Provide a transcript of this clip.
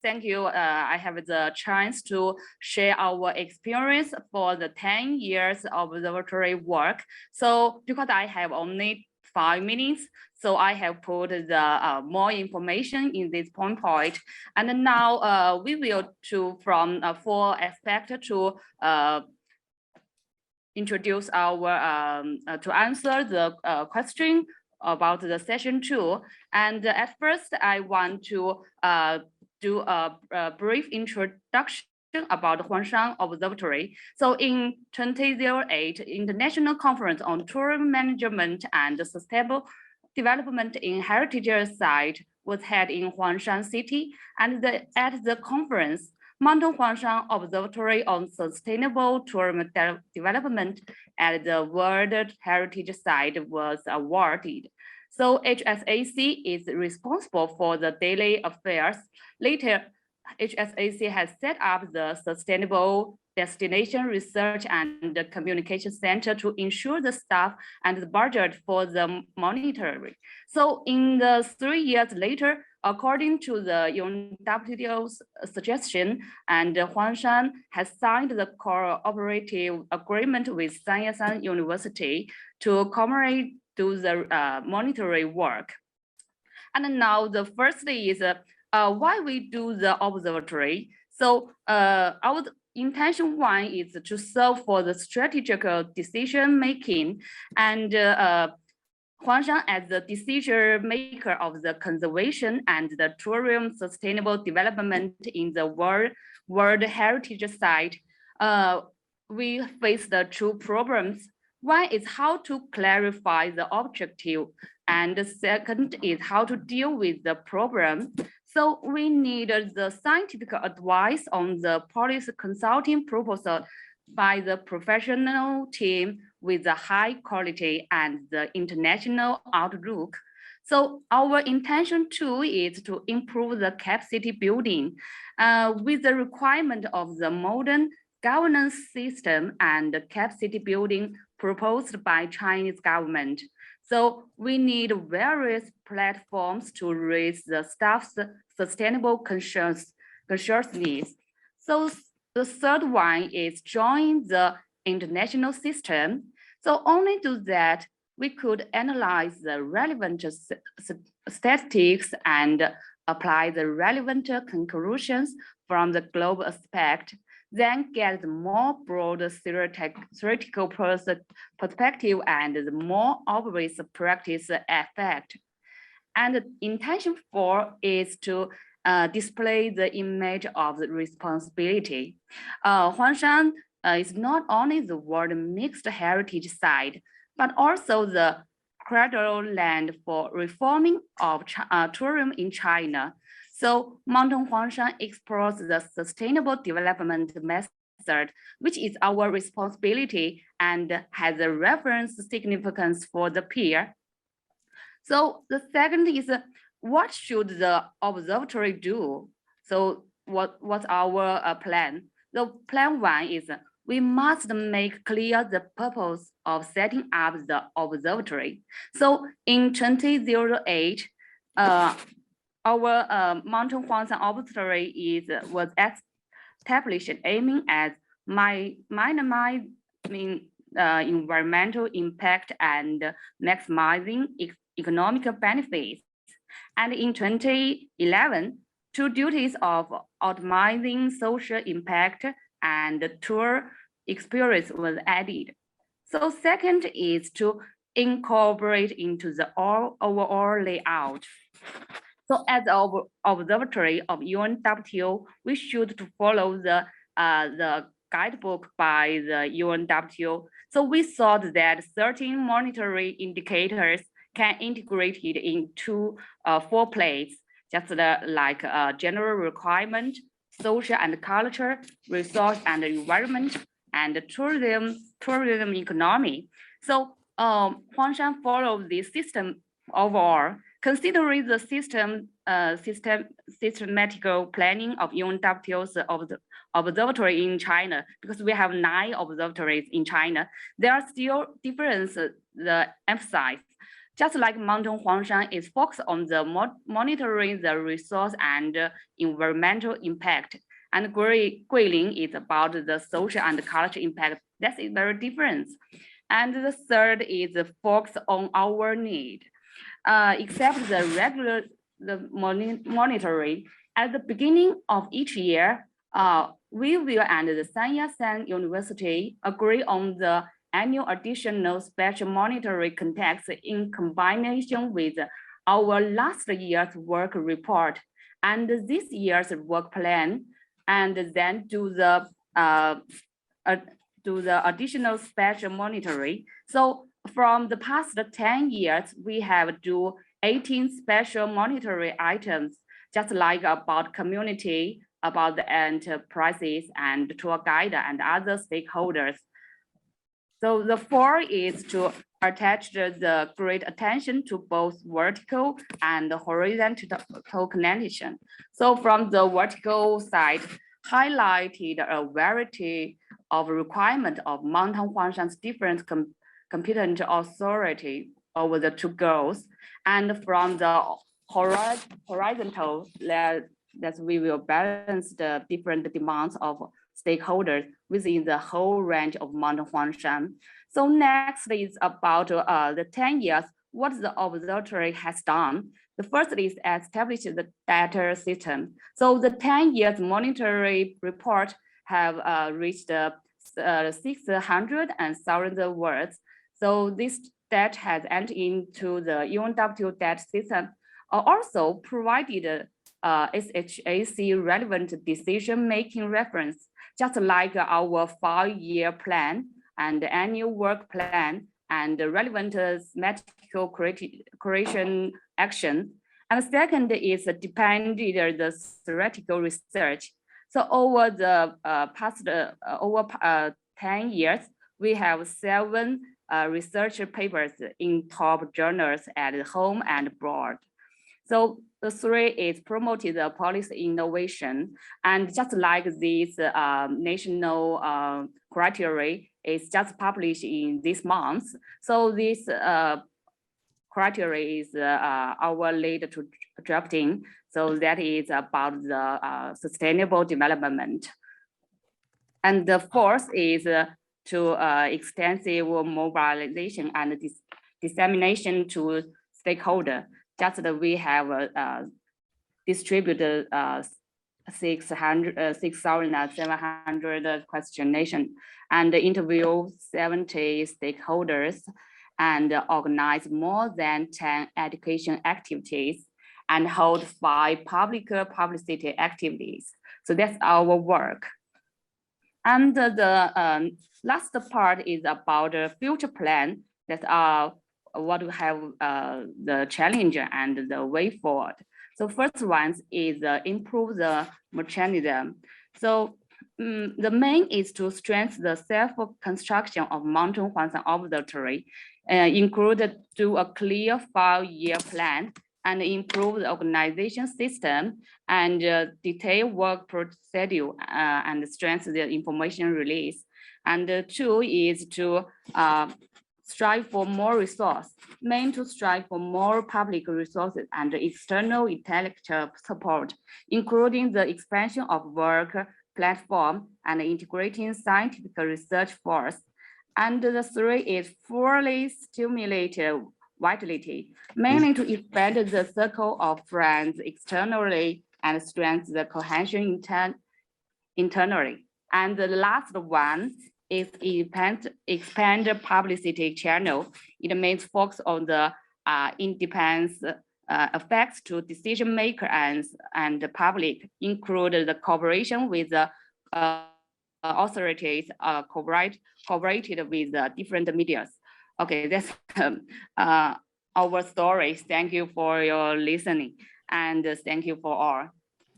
Thank you. I have the chance to share our experience for the 10 years observatory work. So because I have only 5 minutes, so I have put the more information in this point. And now we will from 4 aspects to introduce our to answer the question about the session 2. And at first, I want to do a brief introduction about Huangshan Observatory. So in 2008, International Conference on Tourism Management and Sustainable Development in Heritage Site was held in Huangshan City. And at the conference, Mountain Huangshan Observatory on Sustainable Tourism Development at the World Heritage Site was awarded. So HSAC is responsible for the daily affairs. Later, HSAC has set up the Sustainable Destination Research and Communication Center to ensure the staff and the budget for the monitoring. So in the 3 years later, according to the UNWTO's suggestion, and Huangshan has signed the cooperative agreement with Sanyashan University to commemorate do the monitoring work. And now the first is why we do the observatory. So our intention 1 is to serve for the strategic decision making, and Huangshan as the decision maker of the conservation and the tourism sustainable development in the World Heritage Site, we face the 2 problems. 1 is how to clarify the objective, and the second is how to deal with the problem. So we need the scientific advice on the policy consulting proposal by the professional team with the high quality and the international outlook. So our intention 2 is to improve the capacity building with the requirement of the modern governance system and capacity building proposed by Chinese government. So we need various platforms to raise the staff's sustainable consciousness. So the third 1 is join the international system. So only do that, we could analyze the relevant statistics and apply the relevant conclusions from the global aspect, then get the more broad theoretical perspective and the more obvious practice effect. And the intention 4 is to display the image of the responsibility. Huangshan is not only the world mixed heritage site, but also the cradle land for reforming of tourism in China. So Mountain Huangshan explores the sustainable development method, which is our responsibility and has a reference significance for the peer. So the second is what should the observatory do? So what's our plan? The plan 1 is we must make clear the purpose of setting up the observatory. So in 2008, our Mountain Huangshan Observatory was established aiming at minimizing environmental impact and maximizing economic benefits. And in 2011, 2 duties of optimizing social impact and tour experience was added. So second is to incorporate into the overall layout. So as our observatory of UNWTO, we should to follow the guidebook by the UNWTO. So we thought that 13 monetary indicators can integrate it into 4 plates, just like general requirement, social and culture, resource and environment, and tourism economy. So Huangshan follows this system overall. Considering the systematic planning of UNWTO's observatory in China, because we have 9 observatories in China, there are still differences emphasized. Just like Mountain Huangshan is focused on the monitoring the resource and environmental impact, and Guilin is about the social and cultural impact. That's very different. And the third is focus on our need. Except the regular monitoring at the beginning of each year, we will and the San Yat-sen University agree on the annual additional special monitoring context in combination with our last year's work report and this year's work plan, and then do the additional special monitoring. So from the past 10 years, we have do 18 special monitoring items, just like about community, about the enterprises and tour guide and other stakeholders. So the fourth is to attach the great attention to both vertical and horizontal connection. So from the vertical side, highlighted a variety of requirement of Mountain Huangshan's different competent authority over the two goals. And from the horizontal, that we will balance the different demands of stakeholders within the whole range of Mountain Huangshan. So next is about the 10 years, what the observatory has done. The first is establish the data system. So the 10 years monitoring report have reached 600,000 words. So this data has entered into the UNW data system, also provided SHAC relevant decision-making reference, just like our 5-year plan and annual work plan and the relevant thematical creation action. And second is depended the theoretical research. So over the past 10 years, we have 7 research papers in top journals at home and abroad. So the 3 is promoted the policy innovation, and just like this national criteria is just published in this month. So this criteria is our lead to drafting. So that is about the sustainable development. And the fourth is to extensive mobilization and dissemination to stakeholder. Just that we have distributed 6,700 questionnaires and interview 70 stakeholders and organize more than 10 education activities and hold 5 public publicity activities. So that's our work. And the last part is about the future plan that are what we have the challenge and the way forward. So first one is improve the mechanism. So the main is to strengthen the self-construction of Mountain Huangshan Observatory, include do a clear 5-year plan and improve the organization system and detailed work procedure and strengthen the information release. And 2 is to strive for more resource, meant to strive for more public resources and external intellectual support, including the expansion of work platform and integrating scientific research force. And the 3 is fully stimulated vitality, mainly to expand the circle of friends externally and strengthen the cohesion internally. And the last one is expand the publicity channel. It means focus on the independence effects to decision makers and the public, include the cooperation with the authorities, cooperated with different medias. Okay, that's our stories. Thank you for your listening, and thank you for all.